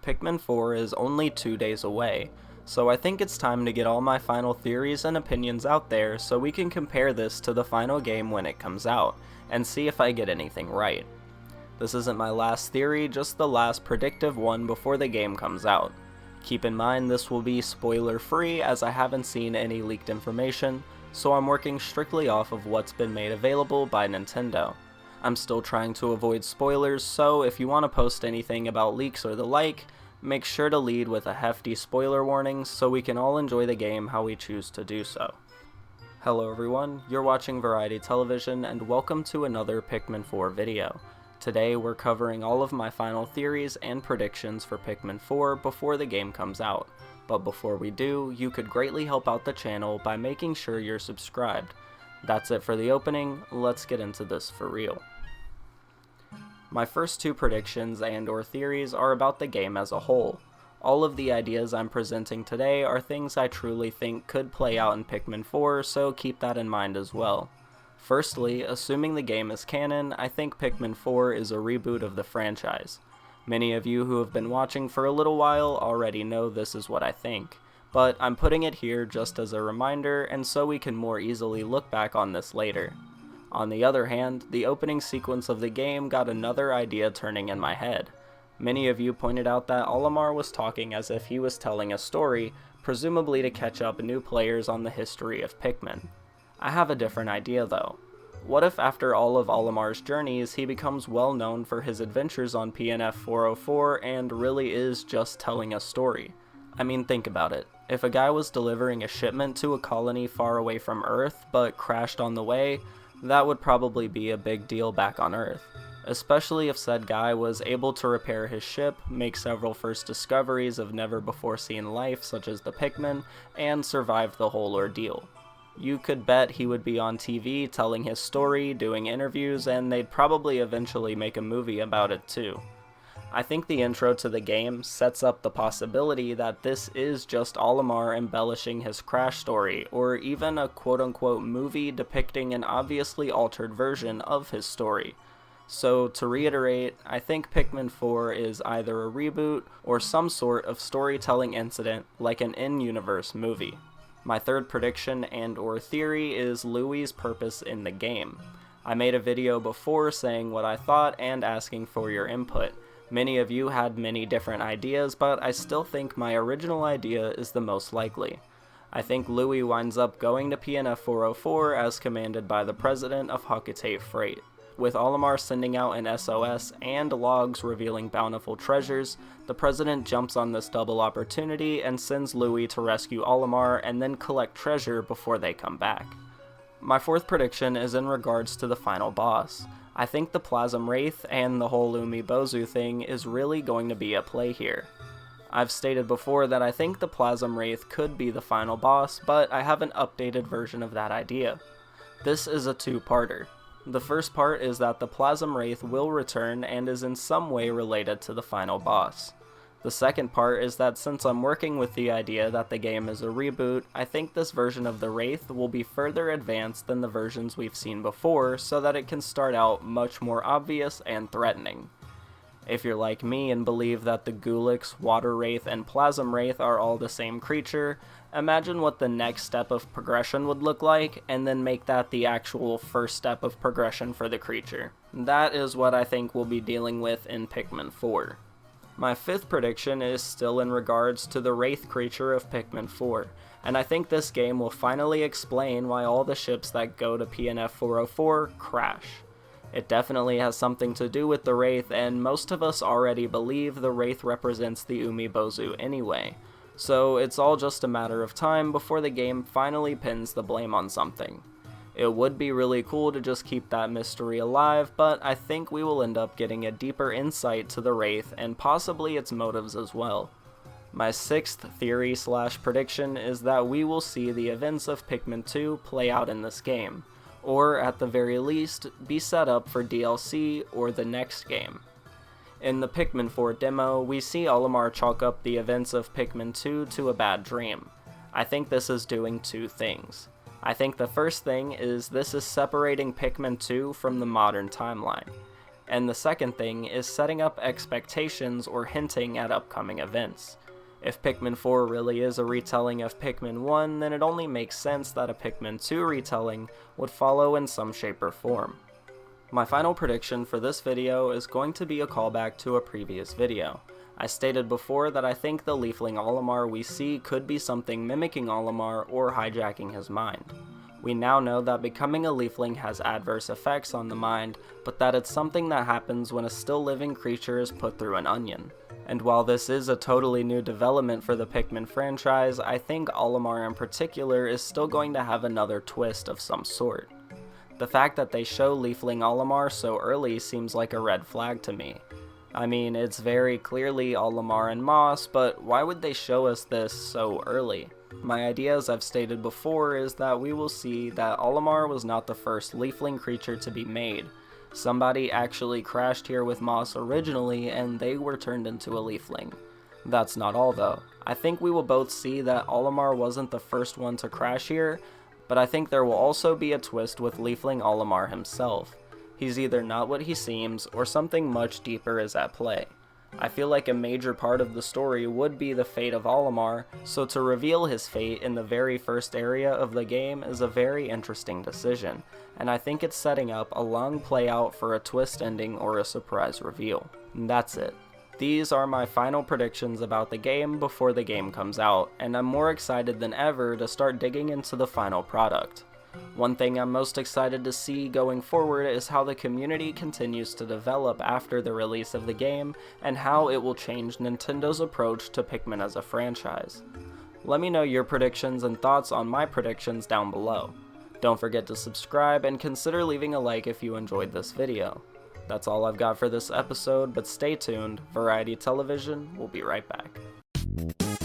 Pikmin 4 is only 2 days away, so I think it's time to get all my final theories and opinions out there so we can compare this to the final game when it comes out, and see if I get anything right. This isn't my last theory, just the last predictive one before the game comes out. Keep in mind this will be spoiler free as I haven't seen any leaked information, so I'm working strictly off of what's been made available by Nintendo. I'm still trying to avoid spoilers, so if you want to post anything about leaks or the like, make sure to lead with a hefty spoiler warning so we can all enjoy the game how we choose to do so. Hello everyone, you're watching Variety Television and welcome to another Pikmin 4 video. Today we're covering all of my final theories and predictions for Pikmin 4 before the game comes out. But before we do, you could greatly help out the channel by making sure you're subscribed. That's it for the opening, let's get into this for real. My first two predictions and/or theories are about the game as a whole. All of the ideas I'm presenting today are things I truly think could play out in Pikmin 4, so keep that in mind as well. Firstly, assuming the game is canon, I think Pikmin 4 is a reboot of the franchise. Many of you who have been watching for a little while already know this is what I think, but I'm putting it here just as a reminder and so we can more easily look back on this later. On the other hand, the opening sequence of the game got another idea turning in my head. Many of you pointed out that Olimar was talking as if he was telling a story, presumably to catch up new players on the history of Pikmin. I have a different idea though. What if after all of Olimar's journeys he becomes well known for his adventures on PNF 404 and really is just telling a story? I mean, think about it. If a guy was delivering a shipment to a colony far away from Earth but crashed on the way, that would probably be a big deal back on Earth. Especially if said guy was able to repair his ship, make several first discoveries of never before seen life such as the Pikmin, and survive the whole ordeal. You could bet he would be on TV telling his story, doing interviews, and they'd probably eventually make a movie about it too. I think the intro to the game sets up the possibility that this is just Olimar embellishing his crash story, or even a quote-unquote movie depicting an obviously altered version of his story. So to reiterate, I think Pikmin 4 is either a reboot or some sort of storytelling incident like an in-universe movie. My third prediction and/or theory is Louie's purpose in the game. I made a video before saying what I thought and asking for your input. Many of you had many different ideas, but I still think my original idea is the most likely. I think Louie winds up going to PNF 404 as commanded by the president of Hucketay Freight. With Olimar sending out an SOS and logs revealing bountiful treasures, the president jumps on this double opportunity and sends Louie to rescue Olimar and then collect treasure before they come back. My fourth prediction is in regards to the final boss. I think the Plasm Wraith and the whole Umi Bozu thing is really going to be at play here. I've stated before that I think the Plasm Wraith could be the final boss, but I have an updated version of that idea. This is a two-parter. The first part is that the Plasm Wraith will return and is in some way related to the final boss. The second part is that since I'm working with the idea that the game is a reboot, I think this version of the Wraith will be further advanced than the versions we've seen before so that it can start out much more obvious and threatening. If you're like me and believe that the Gulix, Water Wraith, and Plasm Wraith are all the same creature, imagine what the next step of progression would look like, and then make that the actual first step of progression for the creature. That is what I think we'll be dealing with in Pikmin 4. My fifth prediction is still in regards to the Wraith creature of Pikmin 4, and I think this game will finally explain why all the ships that go to PNF 404 crash. It definitely has something to do with the Wraith, and most of us already believe the Wraith represents the Umi Bozu anyway, so it's all just a matter of time before the game finally pins the blame on something. It would be really cool to just keep that mystery alive, but I think we will end up getting a deeper insight to the Wraith and possibly its motives as well. My sixth theory/prediction is that we will see the events of Pikmin 2 play out in this game, or at the very least, be set up for DLC or the next game. In the Pikmin 4 demo, we see Olimar chalk up the events of Pikmin 2 to a bad dream. I think this is doing two things. I think the first thing is this is separating Pikmin 2 from the modern timeline. And the second thing is setting up expectations or hinting at upcoming events. If Pikmin 4 really is a retelling of Pikmin 1, then it only makes sense that a Pikmin 2 retelling would follow in some shape or form. My final prediction for this video is going to be a callback to a previous video. I stated before that I think the Leafling Olimar we see could be something mimicking Olimar or hijacking his mind. We now know that becoming a Leafling has adverse effects on the mind, but that it's something that happens when a still living creature is put through an onion. And while this is a totally new development for the Pikmin franchise, I think Olimar in particular is still going to have another twist of some sort. The fact that they show Leafling Olimar so early seems like a red flag to me. I mean, it's very clearly Olimar and Moss, but why would they show us this so early? My idea, as I've stated before, is that we will see that Olimar was not the first Leafling creature to be made. Somebody actually crashed here with Moss originally, and they were turned into a Leafling. That's not all though. I think we will both see that Olimar wasn't the first one to crash here, but I think there will also be a twist with Leafling Olimar himself. He's either not what he seems, or something much deeper is at play. I feel like a major part of the story would be the fate of Olimar, so to reveal his fate in the very first area of the game is a very interesting decision, and I think it's setting up a long play out for a twist ending or a surprise reveal. And that's it. These are my final predictions about the game before the game comes out, and I'm more excited than ever to start digging into the final product. One thing I'm most excited to see going forward is how the community continues to develop after the release of the game, and how it will change Nintendo's approach to Pikmin as a franchise. Let me know your predictions and thoughts on my predictions down below. Don't forget to subscribe and consider leaving a like if you enjoyed this video. That's all I've got for this episode, but stay tuned. Variety Television will be right back.